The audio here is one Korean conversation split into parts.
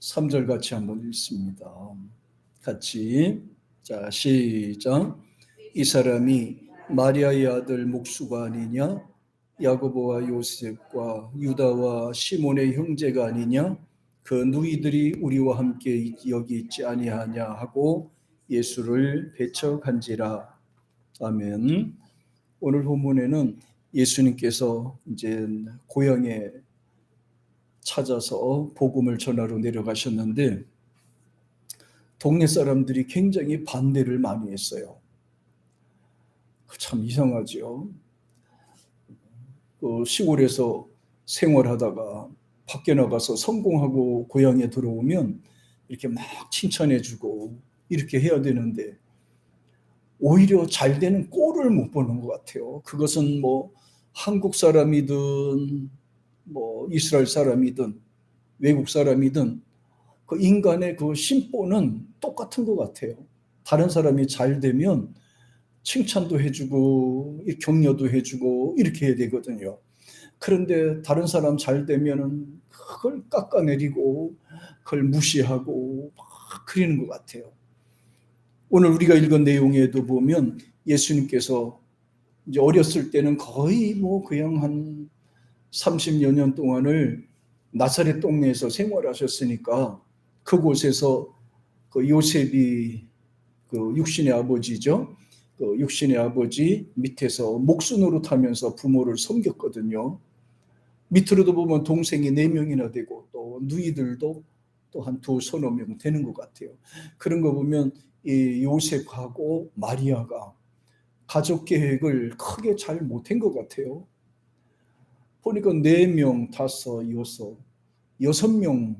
3절 같이 한번 읽습니다. 같이. 자, 시작. 이 사람이 마리아의 아들 목수가 아니냐? 야고보와 요셉과 유다와 시몬의 형제가 아니냐? 그 누이들이 우리와 함께 여기 있지 아니하냐 하고 예수를 배척한지라. 아멘. 오늘 본문에는 예수님께서 이제 고향에 찾아서 복음을 전하러 내려가셨는데 동네 사람들이 굉장히 반대를 많이 했어요. 참 이상하죠. 그 시골에서 생활하다가 밖에 나가서 성공하고 고향에 들어오면 이렇게 막 칭찬해주고 이렇게 해야 되는데 오히려 잘 되는 꼴을 못 보는 것 같아요. 그것은 뭐 한국 사람이든 뭐 이스라엘 사람이든 외국 사람이든 그 인간의 그 심보는 똑같은 것 같아요. 다른 사람이 잘 되면 칭찬도 해주고 격려도 해주고 이렇게 해야 되거든요. 그런데 다른 사람 잘 되면은 그걸 깎아내리고 그걸 무시하고 막 그러는 것 같아요. 오늘 우리가 읽은 내용에도 보면 예수님께서 이제 어렸을 때는 거의 뭐 그냥 한 30여 년 동안을 나사렛 동네에서 생활하셨으니까 그곳에서 그 요셉이 그 육신의 아버지죠. 그 육신의 아버지 밑에서 목수 노릇하면서 부모를 섬겼거든요. 밑으로도 보면 동생이 4명이나 되고 또 누이들도 또 한 서너 명 되는 것 같아요. 그런 거 보면 이 요셉하고 마리아가 가족 계획을 크게 잘 못한 것 같아요. 보니까 4명, 5, 6명,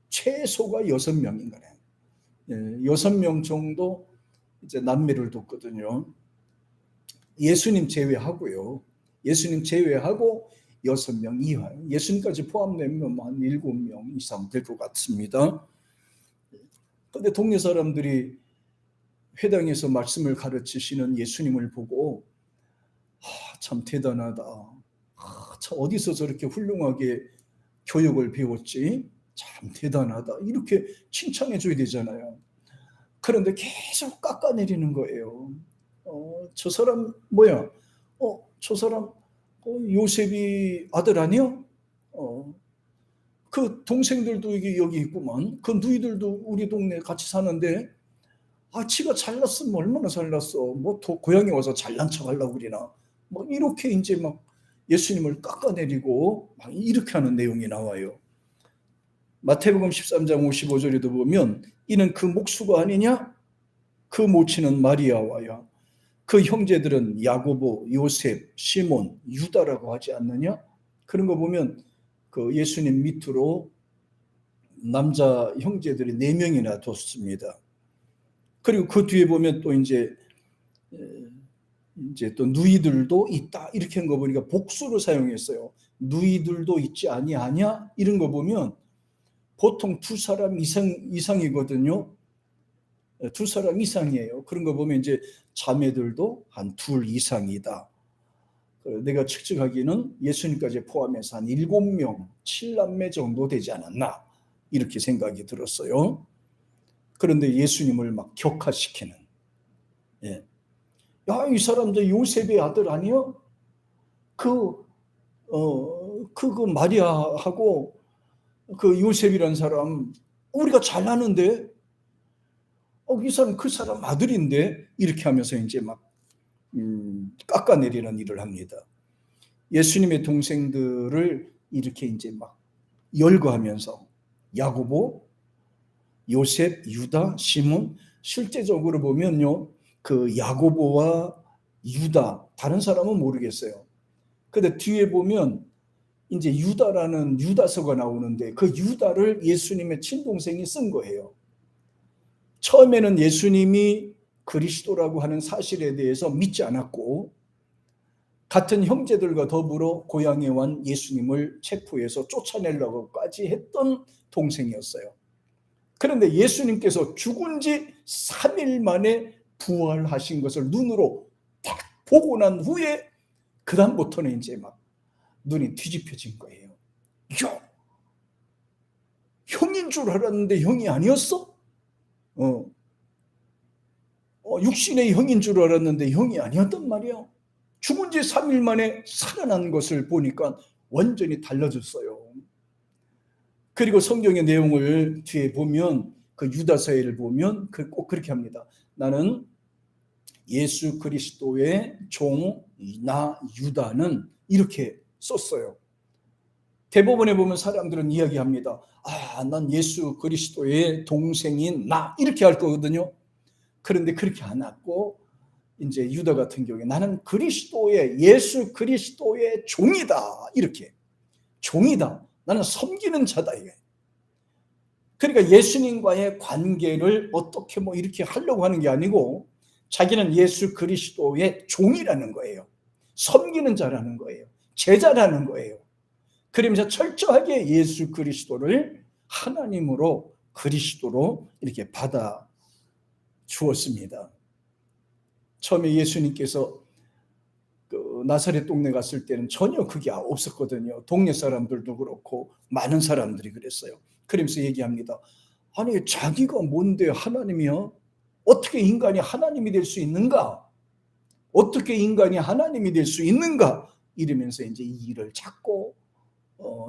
최소가 6명인 거네요. 6명 정도 이제 남매를 뒀거든요. 예수님 제외하고요. 예수님 제외하고 6명 이하. 예수님까지 포함되면 한 7명 이상 될 것 같습니다. 그런데 동네 사람들이 회당에서 말씀을 가르치시는 예수님을 보고 참 대단하다. 참 어디서 저렇게 훌륭하게 교육을 배웠지? 참 대단하다. 이렇게 칭찬해 줘야 되잖아요. 그런데 계속 깎아내리는 거예요. 저 사람 뭐야? 저 사람 요셉이 아들 아니야? 그 동생들도 여기 있구만. 그 누이들도 우리 동네 같이 사는데 지가 잘났으면 얼마나 잘났어. 뭐 고향에 와서 잘난 척 하려고 그러나. 뭐 이렇게 이제 막 예수님을 깎아내리고 막 이렇게 하는 내용이 나와요. 마태복음 13장 55절에도 보면 이는 그 목수가 아니냐? 그 모친은 마리아와야. 그 형제들은 야고보, 요셉, 시몬, 유다라고 하지 않느냐? 그런 거 보면 그 예수님 밑으로 남자 형제들이 4명이나 뒀습니다. 그리고 그 뒤에 보면 또 이제 또 누이들도 있다 이렇게 한 거 보니까 복수를 사용했어요. 누이들도 있지 아니하냐 이런 거 보면 보통 2사람 이상이거든요. 2사람 이상이에요. 그런 거 보면 이제 자매들도 한 2 이상이다. 내가 측정하기는 예수님까지 포함해서 한 7명, 7남매 정도 되지 않았나 이렇게 생각이 들었어요. 그런데 예수님을 막 격하시키는. 야, 이 사람들 요셉의 아들 아니야? 그 마리아하고 그 요셉이라는 사람 우리가 잘 아는데 이 사람 그 사람 아들인데 이렇게 하면서 이제 막 깎아내리는 일을 합니다. 예수님의 동생들을 이렇게 이제 막 열거하면서 야고보, 요셉, 유다, 시몬 실제적으로 보면요. 그 야고보와 유다 다른 사람은 모르겠어요. 근데 뒤에 보면 이제 유다라는 유다서가 나오는데 그 유다를 예수님의 친동생이 쓴 거예요. 처음에는 예수님이 그리스도라고 하는 사실에 대해서 믿지 않았고 같은 형제들과 더불어 고향에 온 예수님을 체포해서 쫓아내려고까지 했던 동생이었어요. 그런데 예수님께서 죽은 지 3일 만에 부활하신 것을 눈으로 딱 보고 난 후에 그 다음부터는 이제 막 눈이 뒤집혀진 거예요. 형이 형인 줄 알았는데 형이 아니었어? 육신의 형인 줄 알았는데 형이 아니었단 말이야. 죽은 지 3일 만에 살아난 것을 보니까 완전히 달라졌어요. 그리고 성경의 내용을 뒤에 보면 그 유다서를 보면 꼭 그렇게 합니다. 나는 예수 그리스도의 종 나 유다는 이렇게 썼어요. 대법원에 보면 사람들은 이야기합니다. 난 예수 그리스도의 동생인 나 이렇게 할 거거든요. 그런데 그렇게 안 하고 이제 유다 같은 경우에 나는 예수 그리스도의 종이다 이렇게 종이다. 나는 섬기는 자다 이게. 그러니까 예수님과의 관계를 어떻게 이렇게 하려고 하는 게 아니고 자기는 예수 그리스도의 종이라는 거예요. 섬기는 자라는 거예요. 제자라는 거예요. 그러면서 철저하게 예수 그리스도를 하나님으로 그리스도로 이렇게 받아 주었습니다. 처음에 예수님께서 그 나사렛 동네 갔을 때는 전혀 그게 없었거든요. 동네 사람들도 그렇고 많은 사람들이 그랬어요. 그러면서 얘기합니다. 아니 자기가 뭔데 하나님이요? 어떻게 인간이 하나님이 될 수 있는가? 어떻게 인간이 하나님이 될 수 있는가? 이러면서 이제 이 일을 자꾸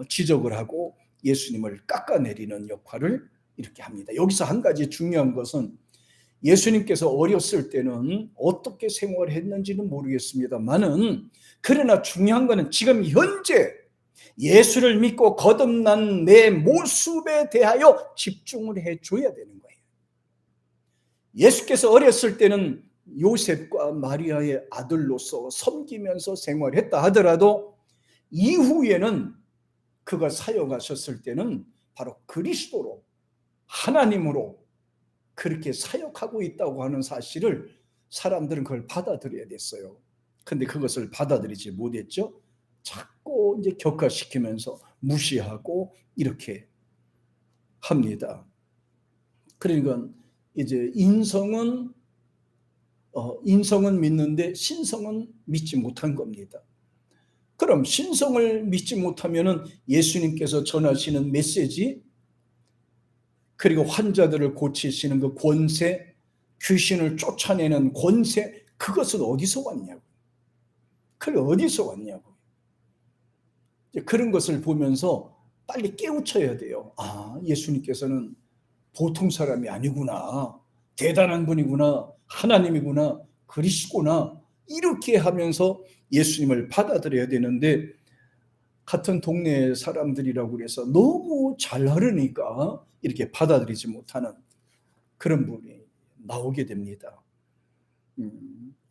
지적을 하고 예수님을 깎아내리는 역할을 이렇게 합니다. 여기서 한 가지 중요한 것은 예수님께서 어렸을 때는 어떻게 생활했는지는 모르겠습니다만은 그러나 중요한 것은 지금 현재 예수를 믿고 거듭난 내 모습에 대하여 집중을 해줘야 되는 거예요. 예수께서 어렸을 때는 요셉과 마리아의 아들로서 섬기면서 생활했다 하더라도 이후에는 그가 사역하셨을 때는 바로 그리스도로 하나님으로 그렇게 사역하고 있다고 하는 사실을 사람들은 그걸 받아들여야 됐어요. 근데 그것을 받아들이지 못했죠. 자꾸 이제 격화시키면서 무시하고 이렇게 합니다. 그러니까 이제 인성은 믿는데 신성은 믿지 못한 겁니다. 그럼 신성을 믿지 못하면은 예수님께서 전하시는 메시지 그리고 환자들을 고치시는 그 권세, 귀신을 쫓아내는 권세, 그것은 어디서 왔냐고. 그게 어디서 왔냐고. 그런 것을 보면서 빨리 깨우쳐야 돼요. 예수님께서는 보통 사람이 아니구나. 대단한 분이구나. 하나님이구나. 그리스도구나. 이렇게 하면서 예수님을 받아들여야 되는데 같은 동네 사람들이라고 해서 너무 잘 흐르니까 이렇게 받아들이지 못하는 그런 부분이 나오게 됩니다.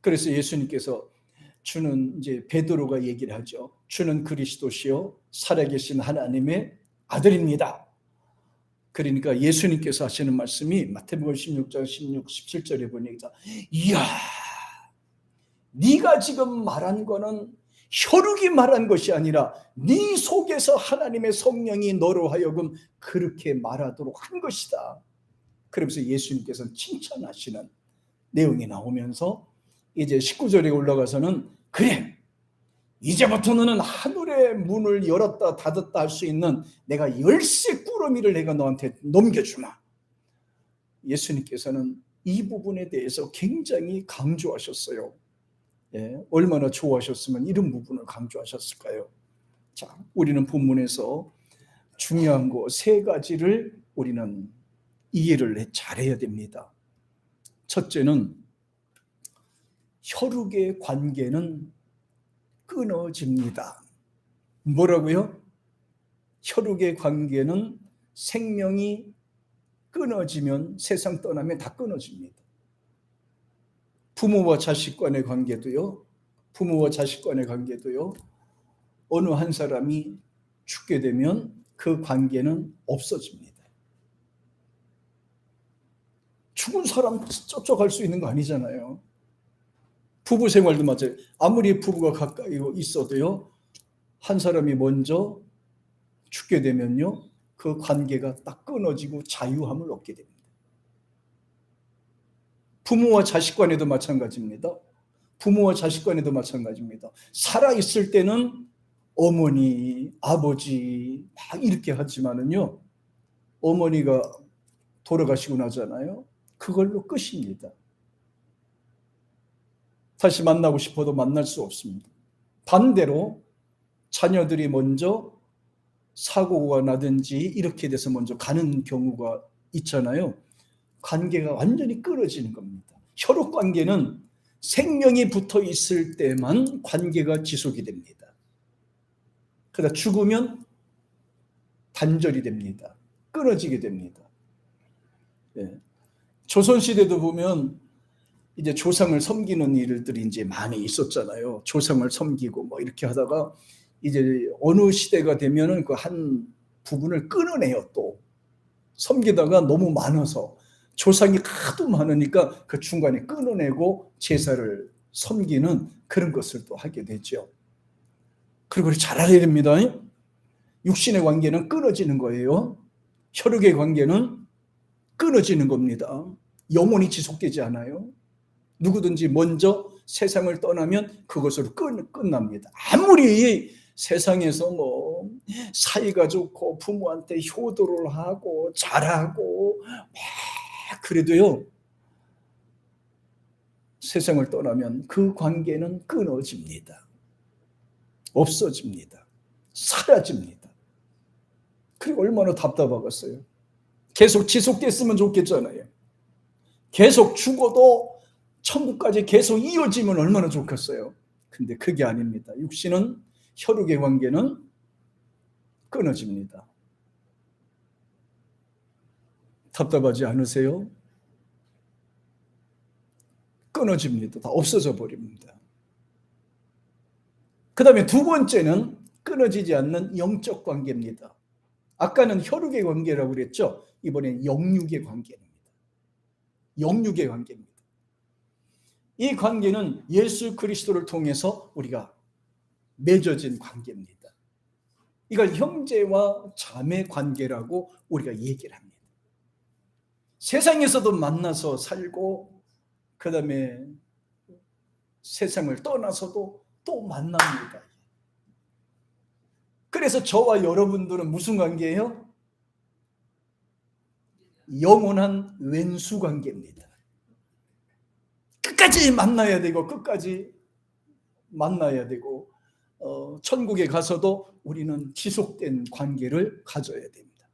그래서 예수님께서 주는 이제 베드로가 얘기를 하죠. 주는 그리스도시요 살아계신 하나님의 아들입니다. 그러니까 예수님께서 하시는 말씀이 마태복음 16장 16, 17절에 보니까 이야 네가 지금 말한 거는 혈육이 말한 것이 아니라 네 속에서 하나님의 성령이 너로 하여금 그렇게 말하도록 한 것이다. 그러면서 예수님께서는 칭찬하시는 내용이 나오면서 이제 19절에 올라가서는 그래 이제부터 너는 하늘의 문을 열었다 닫았다 할 수 있는 내가 열쇠 꾸러미를 내가 너한테 넘겨주마. 예수님께서는 이 부분에 대해서 굉장히 강조하셨어요. 얼마나 좋아하셨으면 이런 부분을 강조하셨을까요? 자, 우리는 본문에서 중요한 거 세 가지를 우리는 이해를 잘해야 됩니다. 첫째는 혈육의 관계는 끊어집니다. 뭐라고요? 혈육의 관계는 생명이 끊어지면 세상 떠나면 다 끊어집니다. 부모와 자식 간의 관계도요. 어느 한 사람이 죽게 되면 그 관계는 없어집니다. 죽은 사람 쫓아갈 수 있는 거 아니잖아요. 부부 생활도 마찬가지예요. 아무리 부부가 가까이 있어도요. 한 사람이 먼저 죽게 되면요. 그 관계가 딱 끊어지고 자유함을 얻게 됩니다. 부모와 자식 간에도 마찬가지입니다. 살아있을 때는 어머니, 아버지 막 이렇게 하지만은요. 어머니가 돌아가시고 나잖아요. 그걸로 끝입니다. 다시 만나고 싶어도 만날 수 없습니다. 반대로 자녀들이 먼저 사고가 나든지 이렇게 돼서 먼저 가는 경우가 있잖아요. 관계가 완전히 끊어지는 겁니다. 혈육 관계는 생명이 붙어 있을 때만 관계가 지속이 됩니다. 그러다 죽으면 단절이 됩니다. 끊어지게 됩니다. 예. 조선시대도 보면 이제 조상을 섬기는 일들이 이제 많이 있었잖아요. 조상을 섬기고 뭐 이렇게 하다가 이제 어느 시대가 되면은 그 한 부분을 끊어내요. 또 섬기다가 너무 많아서 조상이 하도 많으니까 그 중간에 끊어내고 제사를 섬기는 그런 것을 또 하게 되죠. 그리고 잘 알아야 됩니다. 육신의 관계는 끊어지는 거예요. 혈육의 관계는 끊어지는 겁니다. 영원히 지속되지 않아요. 누구든지 먼저 세상을 떠나면 그것으로 끝납니다. 아무리 세상에서 뭐 사이가 좋고 부모한테 효도를 하고 잘하고 막 그래도요, 세상을 떠나면 그 관계는 끊어집니다. 없어집니다. 사라집니다. 그리고 얼마나 답답하겠어요. 계속 지속됐으면 좋겠잖아요. 계속 죽어도 천국까지 계속 이어지면 얼마나 좋겠어요. 근데 그게 아닙니다. 육신은, 혈육의 관계는 끊어집니다. 답답하지 않으세요? 끊어집니다. 다 없어져 버립니다. 그 다음에 두 번째는 끊어지지 않는 영적 관계입니다. 아까는 혈육의 관계라고 그랬죠. 이번엔 영육의 관계입니다. 영육의 관계입니다. 이 관계는 예수 그리스도를 통해서 우리가 맺어진 관계입니다. 이걸 형제와 자매 관계라고 우리가 얘기를 합니다. 세상에서도 만나서 살고 그 다음에 세상을 떠나서도 또 만납니다. 그래서 저와 여러분들은 무슨 관계예요? 영원한 왼수 관계입니다. 끝까지 만나야 되고 끝까지 만나야 되고 천국에 가서도 우리는 지속된 관계를 가져야 됩니다.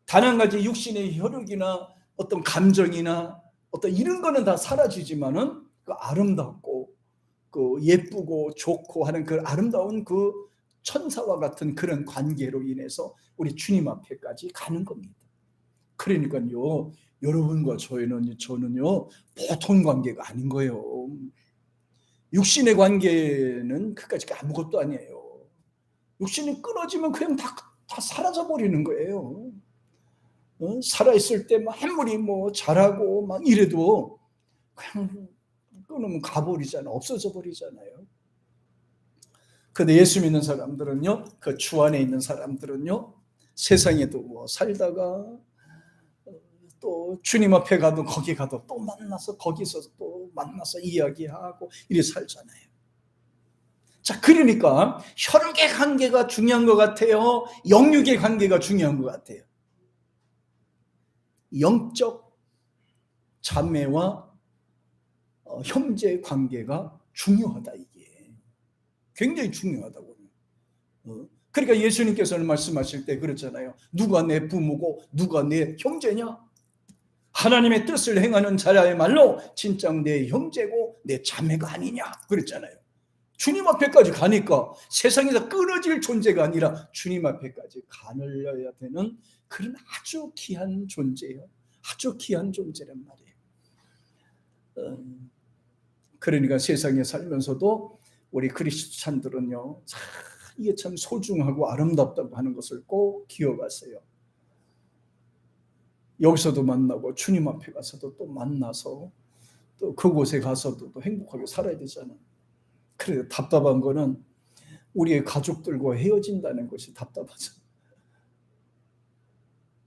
단 한 가지 육신의 혈육이나 어떤 감정이나 어떤 이런 거는 다 사라지지만은 그 아름답고 그 예쁘고 좋고 하는 그 아름다운 그 천사와 같은 그런 관계로 인해서 우리 주님 앞에까지 가는 겁니다. 그러니까요, 여러분과 저는요 보통 관계가 아닌 거예요. 육신의 관계는 그까짓 아무것도 아니에요. 육신이 끊어지면 그냥 다 사라져 버리는 거예요. 살아있을 때 아무리 뭐 잘하고 막 이래도 그냥 끊으면 가버리잖아요. 없어져 버리잖아요. 근데 예수 믿는 사람들은요, 그 주 안에 있는 사람들은요, 세상에도 뭐 살다가 또 주님 앞에 가도 거기 가도 또 만나서 거기서 또 만나서 이야기하고 이래 살잖아요. 자, 그러니까 혈육의 관계가 중요한 것 같아요? 영육의 관계가 중요한 것 같아요? 영적 자매와 형제 관계가 중요하다. 이게 굉장히 중요하다고. 그러니까 예수님께서는 말씀하실 때 그랬잖아요. 누가 내 부모고 누가 내 형제냐? 하나님의 뜻을 행하는 자야말로 진짜 내 형제고 내 자매가 아니냐 그랬잖아요. 주님 앞에까지 가니까 세상에서 끊어질 존재가 아니라 주님 앞에까지 가늘려야 되는 그런 아주 귀한 존재예요. 아주 귀한 존재란 말이에요. 그러니까 세상에 살면서도 우리 크리스찬들은요, 이게 참 소중하고 아름답다고 하는 것을 꼭 기억하세요. 여기서도 만나고 주님 앞에 가서도 또 만나서 또 그곳에 가서도 또 행복하게 살아야 되잖아요. 그래서 답답한 거는 우리의 가족들과 헤어진다는 것이 답답하잖아요.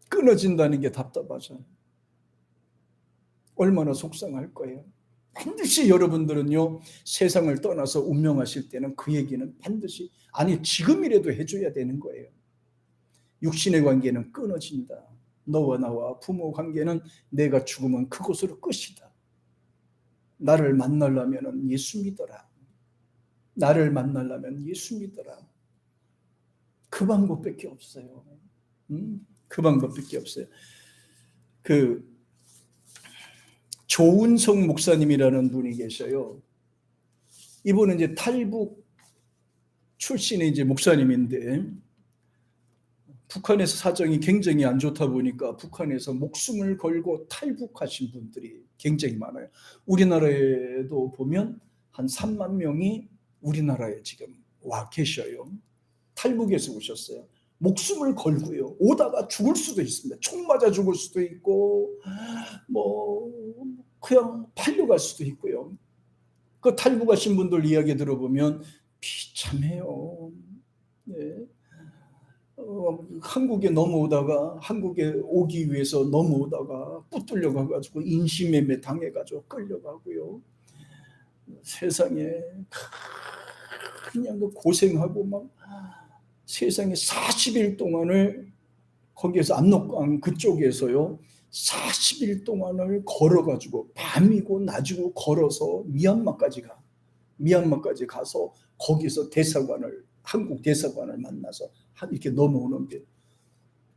끊어진다는 게 답답하잖아요. 얼마나 속상할 거예요. 반드시 여러분들은요, 세상을 떠나서 운명하실 때는 그 얘기는 반드시, 아니 지금이라도 해줘야 되는 거예요. 육신의 관계는 끊어진다. 너와 나와 부모 관계는 내가 죽으면 그곳으로 끝이다. 나를 만나려면 예수 믿어라. 나를 만나려면 예수 믿어라. 그 방법밖에 없어요. 그 방법밖에 없어요. 그 조은성 목사님이라는 분이 계셔요. 이분은 이제 탈북 출신의 이제 목사님인데, 북한에서 사정이 굉장히 안 좋다 보니까 북한에서 목숨을 걸고 탈북하신 분들이 굉장히 많아요. 우리나라에도 보면 한 3만 명이 우리나라에 지금 와 계셔요. 탈북해서 오셨어요. 목숨을 걸고요. 오다가 죽을 수도 있습니다. 총 맞아 죽을 수도 있고, 뭐 그냥 팔려갈 수도 있고요. 그 탈북하신 분들 이야기 들어보면 비참해요. 네. 한국에 넘어오다가, 한국에 오기 위해서 넘어오다가 붙들려 가가지고 인신매매 당해가지고 끌려가고요. 세상에 그냥 고생하고 막 세상에 40일 동안을 거기에서 압록강 그쪽에서요 40일 동안을 걸어가지고 밤이고 낮이고 걸어서 미얀마까지 가서 거기서 대사관을, 한국 대사관을 만나서 이렇게 넘어오는데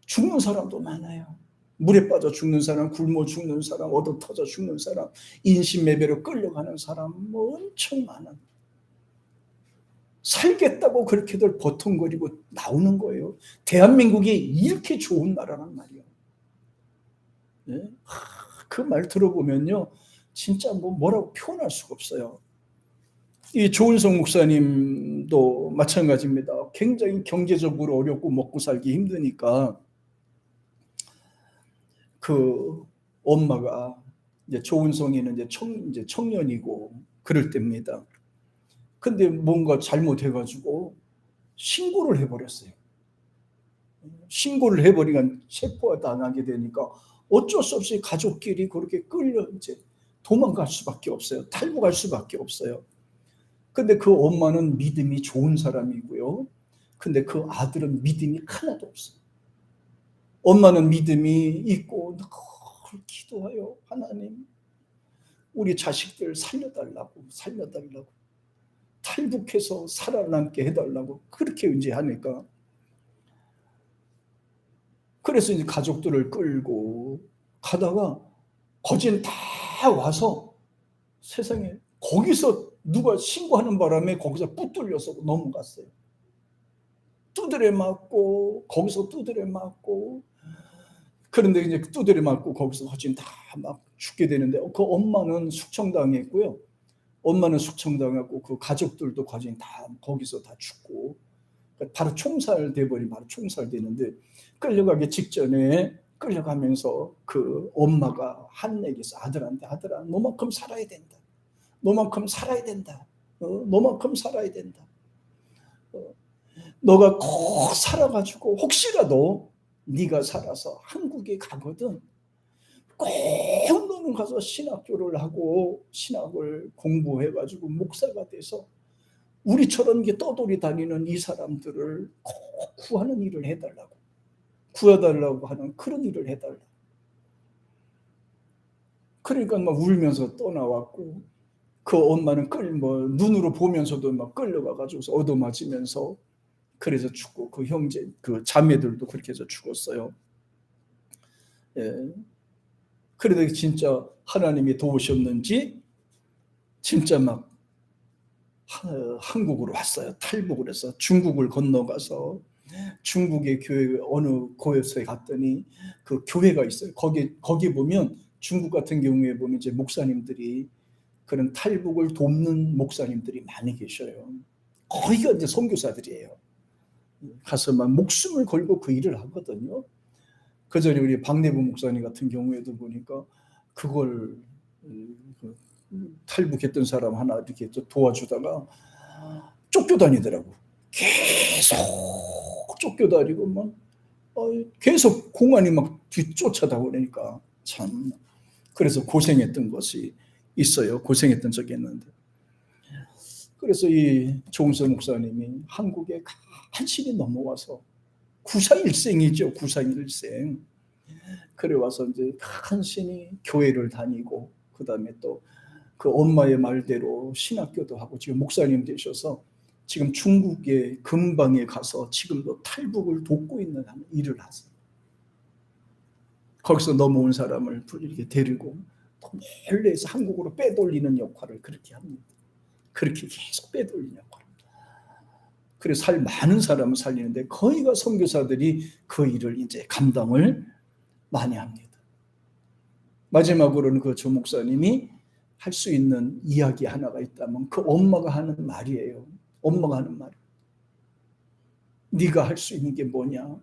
죽는 사람도 많아요. 물에 빠져 죽는 사람, 굶어 죽는 사람, 얻어 터져 죽는 사람, 인신매매로 끌려가는 사람 엄청 많아요. 살겠다고 그렇게들 버통거리고 나오는 거예요. 대한민국이 이렇게 좋은 나라란 말이에요. 네? 그 말 들어보면요 진짜 뭐라고 표현할 수가 없어요. 이 조은성 목사님도 마찬가지입니다. 굉장히 경제적으로 어렵고 먹고 살기 힘드니까 그 엄마가 이제 조은성이는 이제 청년이고 그럴 때입니다. 근데 뭔가 잘못해가지고 신고를 해버렸어요. 신고를 해버리니까 체포가 당하게 되니까 어쩔 수 없이 가족끼리 그렇게 끌려 이제 도망갈 수밖에 없어요. 탈북할 수밖에 없어요. 근데 그 엄마는 믿음이 좋은 사람이고요. 근데 그 아들은 믿음이 하나도 없어요. 엄마는 믿음이 있고 늘 기도해요. 하나님, 우리 자식들 살려달라고 탈북해서 살아남게 해달라고 그렇게 이제 하니까, 그래서 이제 가족들을 끌고 가다가 거진 다 와서 세상에 거기서 누가 신고하는 바람에 거기서 붙들려서 넘어갔어요. 두드려 맞고 거기서 두드려 맞고, 그런데 이제 두드려 맞고 거기서 거진 다 막 죽게 되는데 그 엄마는 숙청당했고요. 엄마는 숙청당하고 그 가족들도 거진 다 거기서 다 죽고, 바로 총살돼 버린, 바로 총살되는데 끌려가기 직전에 끌려가면서 그 엄마가 한 얘기에서 아들한테, 아들아 너만큼 살아야 된다. 너만큼 살아야 된다. 너만큼 살아야 된다. 너가 꼭 살아가지고 혹시라도 네가 살아서 한국에 가거든 꼭 너는 가서 신학교를 하고 신학을 공부해가지고 목사가 돼서 우리처럼 이게 떠돌이 다니는 이 사람들을 꼭 구하는 일을 해달라고, 구해달라고 하는 그런 일을 해달라. 그러니까 막 울면서 떠나왔고, 그 엄마는 눈으로 보면서도 막 끌려가가지고 얻어맞으면서 그래서 죽고, 그 형제, 그 자매들도 그렇게 해서 죽었어요. 예. 그래도 진짜 하나님이 도우셨는지 진짜 막 한국으로 왔어요. 탈북을 해서 중국을 건너가서 중국의 교회 어느 곳에 갔더니 그 교회가 있어요. 거기 보면 중국 같은 경우에 보면 이제 목사님들이, 그런 탈북을 돕는 목사님들이 많이 계셔요. 거기가 이제 선교사들이에요. 가서 막 목숨을 걸고 그 일을 하거든요. 그 전에 우리 박내부 목사님 같은 경우에도 보니까 그걸 탈북했던 사람 하나 이렇게 도와주다가 쫓겨다니더라고. 계속 쫓겨다니고 막 계속 공안이 막 뒤쫓아다오니까 참, 그래서 고생했던 것이 있어요. 고생했던 적이 있는데, 그래서 이 조은성 목사님이 한국에 간신히 넘어와서 구사일생이죠. 구사일생. 그래 와서 이제 간신히 교회를 다니고, 그 다음에 또 그 엄마의 말대로 신학교도 하고, 지금 목사님 되셔서 지금 중국의 금방에 가서 지금도 탈북을 돕고 있는 일을 하세요. 거기서 넘어온 사람을 이렇게 데리고 멀리에서 한국으로 빼돌리는 역할을 그렇게 합니다. 그렇게 계속 빼돌리는 역할입니다. 그래서 많은 사람을 살리는데 거의가 선교사들이 그 일을 이제 감당을 많이 합니다. 마지막으로는 그 조 목사님이 할 수 있는 이야기 하나가 있다면 그 엄마가 하는 말이에요. 엄마가 하는 말. 네가 할 수 있는 게 뭐냐?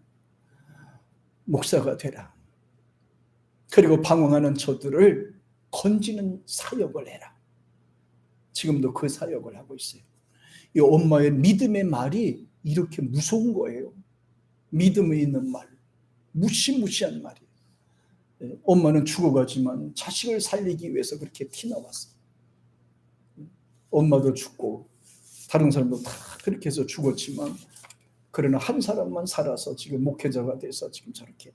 목사가 되라. 그리고 방황하는 저들을 건지는 사역을 해라. 지금도 그 사역을 하고 있어요. 이 엄마의 믿음의 말이 이렇게 무서운 거예요. 믿음이 있는 말, 무시무시한 말이에요. 엄마는 죽어가지만 자식을 살리기 위해서 그렇게 튀나왔어요. 엄마도 죽고 다른 사람도 다 그렇게 해서 죽었지만, 그러나 한 사람만 살아서 지금 목회자가 돼서 지금 저렇게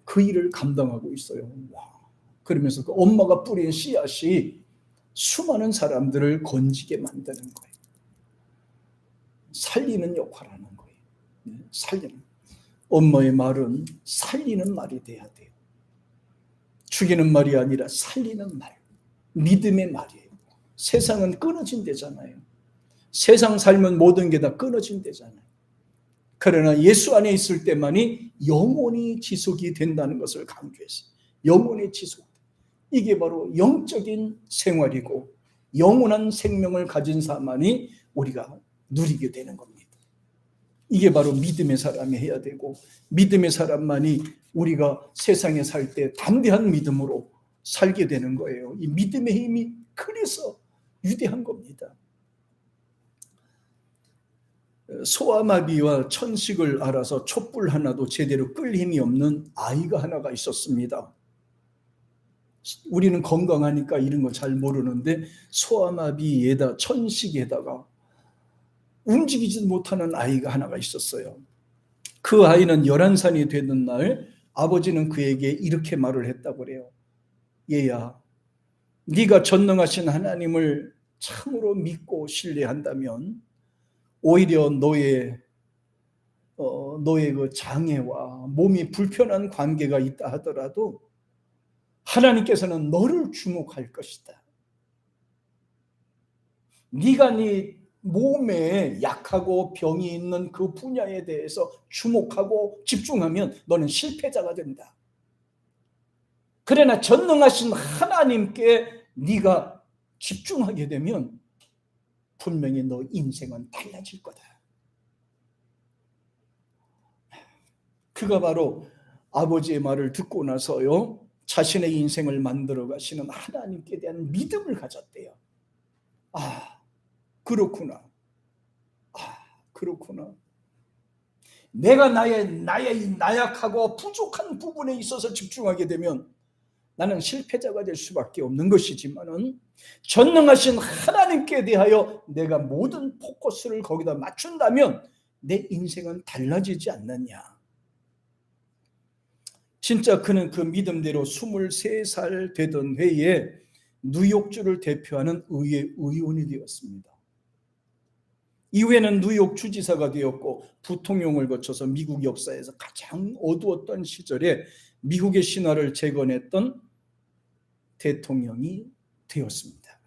그 일을 감당하고 있어요. 와. 그러면서 그 엄마가 뿌린 씨앗이 수많은 사람들을 건지게 만드는 거예요. 살리는 역할을 하는 거예요. 살리는. 엄마의 말은 살리는 말이 돼야 돼요. 죽이는 말이 아니라 살리는 말, 믿음의 말이에요. 세상은 끊어진 데잖아요. 세상 살면 모든 게 다 끊어진 데잖아요. 그러나 예수 안에 있을 때만이 영원히 지속이 된다는 것을 강조했어요. 영원히 지속. 이게 바로 영적인 생활이고 영원한 생명을 가진 사람만이 우리가 누리게 되는 겁니다. 이게 바로 믿음의 사람이 해야 되고, 믿음의 사람만이 우리가 세상에 살 때 담대한 믿음으로 살게 되는 거예요. 이 믿음의 힘이 그래서 위대한 겁니다. 소아마비와 천식을 알아서 촛불 하나도 제대로 끌 힘이 없는 아이가 하나가 있었습니다. 우리는 건강하니까 이런 거 잘 모르는데 소아마비에다 천식에다가 움직이지 못하는 아이가 하나가 있었어요. 그 아이는 11살이 되는 날 아버지는 그에게 이렇게 말을 했다고 그래요. 얘야, 네가 전능하신 하나님을 참으로 믿고 신뢰한다면 오히려 너의 그 장애와 몸이 불편한 관계가 있다 하더라도 하나님께서는 너를 주목할 것이다. 네가 네 몸에 약하고 병이 있는 그 분야에 대해서 주목하고 집중하면 너는 실패자가 된다. 그러나 전능하신 하나님께 네가 집중하게 되면 분명히 너 인생은 달라질 거다. 그가 바로 아버지의 말을 듣고 나서요, 자신의 인생을 만들어 가시는 하나님께 대한 믿음을 가졌대요. 아, 그렇구나. 아, 그렇구나. 내가 나의 나약하고 부족한 부분에 있어서 집중하게 되면 나는 실패자가 될 수밖에 없는 것이지만은 전능하신 하나님께 대하여 내가 모든 포커스를 거기다 맞춘다면 내 인생은 달라지지 않느냐. 진짜 그는 그 믿음대로 23살 되던 해에 뉴욕주를 대표하는 의회 의원이 되었습니다. 이후에는 뉴욕 주지사가 되었고 부통령을 거쳐서 미국 역사에서 가장 어두웠던 시절에 미국의 신화를 재건했던 대통령이 되었습니다.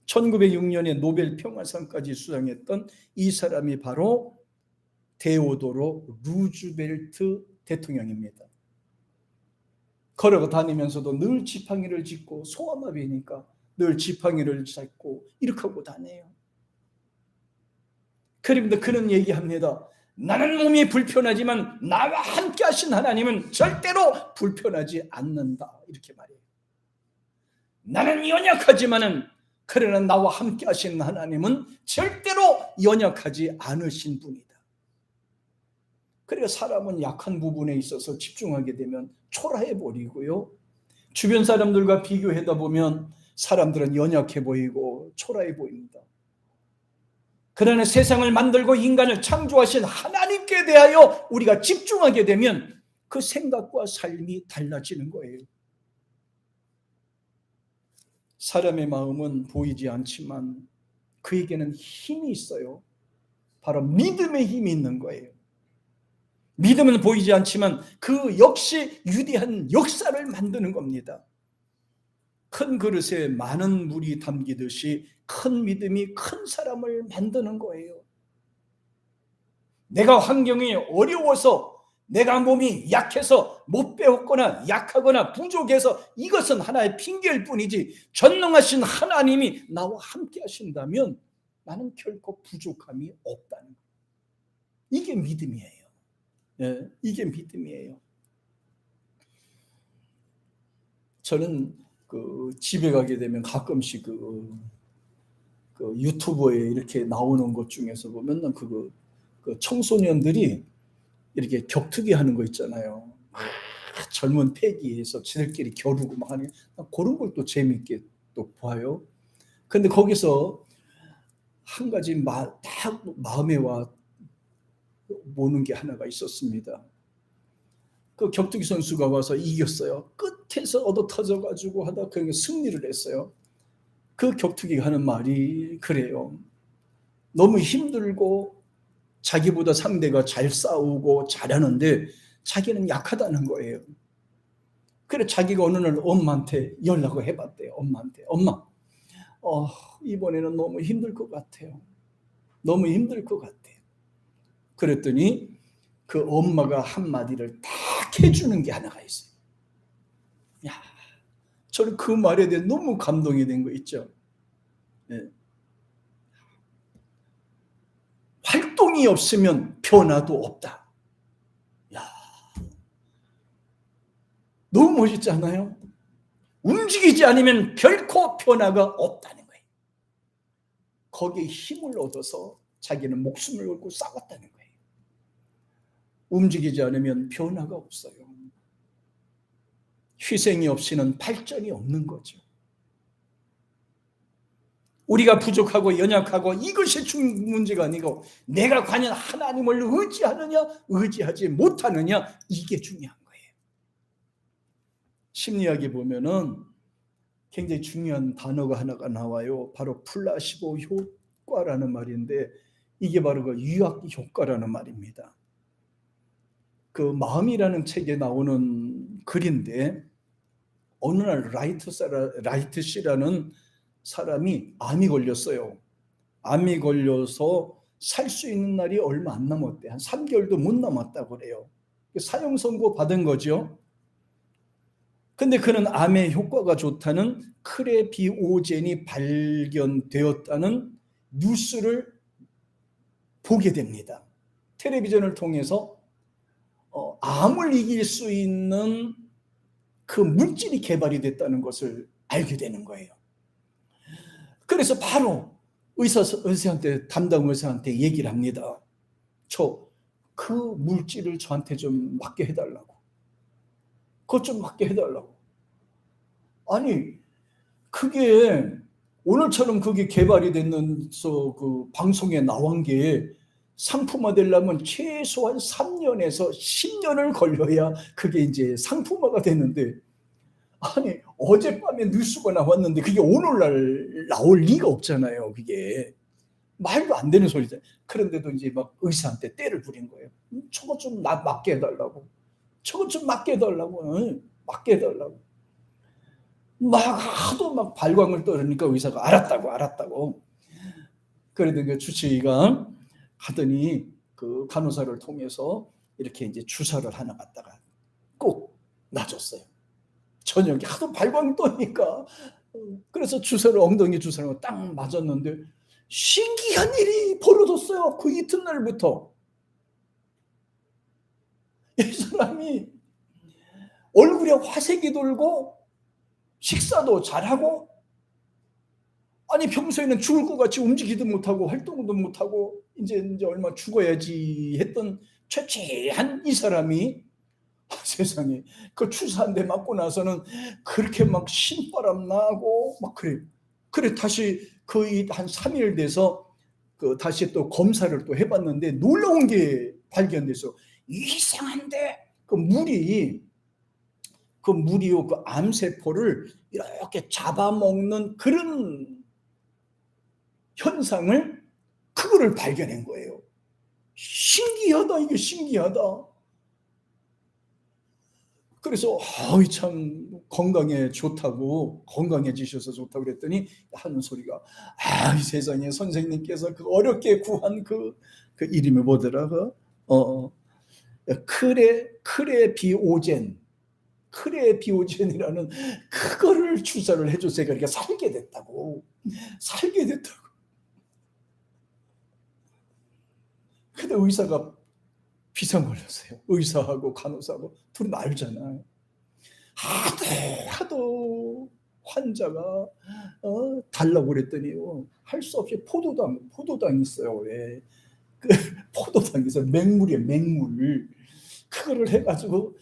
1906년에 노벨 평화상까지 수상했던 이 사람이 바로 데오도로 루즈벨트 대통령입니다. 걸어 다니면서도 늘 지팡이를 짚고, 소아마비니까 늘 지팡이를 잡고 이렇게 하고 다녀요. 그런데 그는 얘기합니다. 나는 몸이 불편하지만 나와 함께 하신 하나님은 절대로 불편하지 않는다. 이렇게 말해요. 나는 연약하지만은 그러나 나와 함께 하신 하나님은 절대로 연약하지 않으신 분이다. 그래서 사람은 약한 부분에 있어서 집중하게 되면 초라해 버리고요. 주변 사람들과 비교하다 보면 사람들은 연약해 보이고 초라해 보입니다. 그러나 세상을 만들고 인간을 창조하신 하나님께 대하여 우리가 집중하게 되면 그 생각과 삶이 달라지는 거예요. 사람의 마음은 보이지 않지만 그에게는 힘이 있어요. 바로 믿음의 힘이 있는 거예요. 믿음은 보이지 않지만 그 역시 위대한 역사를 만드는 겁니다. 큰 그릇에 많은 물이 담기듯이 큰 믿음이 큰 사람을 만드는 거예요. 내가 환경이 어려워서, 내가 몸이 약해서 못 배웠거나 약하거나 부족해서 이것은 하나의 핑계일 뿐이지, 전능하신 하나님이 나와 함께 하신다면 나는 결코 부족함이 없다는 거예요. 이게 믿음이에요. 네, 이게 믿음이에요. 저는 집에 가게 되면 가끔씩 유튜브에 이렇게 나오는 것 중에서 보면 그 청소년들이 이렇게 격투기 하는 거 있잖아요. 젊은 패기에서 지들끼리 겨루고 막 하는, 그런 걸 또 재밌게 또 봐요. 근데 거기서 한 가지 딱 마음에 와 보는 게 하나가 있었습니다. 그 격투기 선수가 와서 이겼어요. 끝에서 얻어 터져가지고 하다 그게 승리를 했어요. 그 격투기가 하는 말이 그래요. 너무 힘들고 자기보다 상대가 잘 싸우고 잘하는데 자기는 약하다는 거예요. 그래 자기가 어느 날 엄마한테 연락을 해봤대요. 엄마한테. 엄마, 이번에는 너무 힘들 것 같아요. 너무 힘들 것 같아요. 그랬더니 그 엄마가 한마디를 딱 해주는 게 하나가 있어요. 야, 저는 그 말에 대해 너무 감동이 된 거 있죠. 네. 활동이 없으면 변화도 없다. 야, 너무 멋있지 않아요? 움직이지 않으면 결코 변화가 없다는 거예요. 거기에 힘을 얻어서 자기는 목숨을 걸고 싸웠다는 거예요. 움직이지 않으면 변화가 없어요. 희생이 없이는 발전이 없는 거죠. 우리가 부족하고 연약하고 이것이 문제가 아니고 내가 과연 하나님을 의지하느냐 의지하지 못하느냐, 이게 중요한 거예요. 심리학에 보면은 굉장히 중요한 단어가 하나가 나와요. 바로 플라시보 효과라는 말인데, 이게 바로 그 유학 효과라는 말입니다. 그 마음이라는 책에 나오는 글인데, 어느 날 라이트 씨라는 사람이 암이 걸렸어요. 암이 걸려서 살 수 있는 날이 얼마 안 남았대. 한 3개월도 못 남았다고 그래요. 사형 선고 받은 거죠. 근데 그는 암의 효과가 좋다는 크레비오젠이 발견되었다는 뉴스를 보게 됩니다. 텔레비전을 통해서 암을 이길 수 있는 그 물질이 개발이 됐다는 것을 알게 되는 거예요. 그래서 바로 의사한테, 담당 의사한테 얘기를 합니다. 저 그 물질을 저한테 좀 맞게 해달라고. 그것 좀 맞게 해달라고. 아니, 그게 오늘처럼 그게 개발이 됐는서 그 방송에 나온 게 상품화되려면 최소한 3년에서 10년을 걸려야 그게 이제 상품화가 되는데, 아니 어젯밤에 뉴스가 나왔는데 그게 오늘날 나올 리가 없잖아요. 그게 말도 안 되는 소리잖아요. 그런데도 이제 막 의사한테 떼를 부린 거예요. 저거 좀 맞게 해달라고. 저거 좀 맞게 해달라고. 맞게 해달라고. 막 하도 막 발광을 떨으니까 의사가 알았다고. 그래도 그 주치의가 하더니 그 간호사를 통해서 이렇게 이제 주사를 하나 갖다가 꼭 놔줬어요. 저녁에 하도 발광이 떠니까. 그래서 엉덩이 주사를 딱 맞았는데 신기한 일이 벌어졌어요. 그 이튿날부터 이 사람이 얼굴에 화색이 돌고 식사도 잘하고, 아니 평소에는 죽을 것 같이 움직이도 못하고 활동도 못하고 이제 얼마 죽어야지 했던 최취한 이 사람이 세상에 그 주사 한 대 맞고 나서는 그렇게 막 신바람 나고 막 그래 다시 거의 한 3일 돼서 다시 또 검사를 또 해봤는데 놀라운 게 발견돼서 이상한데 물이요 그 암세포를 이렇게 잡아먹는 그런 현상을 그거를 발견한 거예요. 신기하다, 이게 신기하다. 그래서 참 건강에 좋다고, 건강해지셔서 좋다고 그랬더니 하는 소리가, 이 세상에 선생님께서 그 어렵게 구한 그 이름이 뭐더라? 크레비오젠이라는 그거를 주사를 해줘서 그러니까 살게 됐다고. 근데 의사가 비상 걸렸어요. 의사하고 간호사하고 둘이 알잖아요. 하도 환자가 달라고 그랬더니요, 할 수 없이 포도당 있어요. 왜? 포도당에서 맹물이에요, 맹물. 그거를 해가지고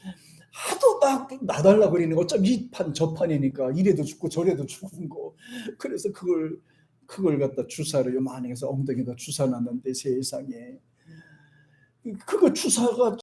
하도 막 놔달라고 그러는 거. 어차피 이 판 저 판이니까 이래도 죽고 저래도 죽은 거. 그래서 그걸 갖다 주사를 요만해서 엉덩이에다 주사 놨는데 세상에 그거 주사가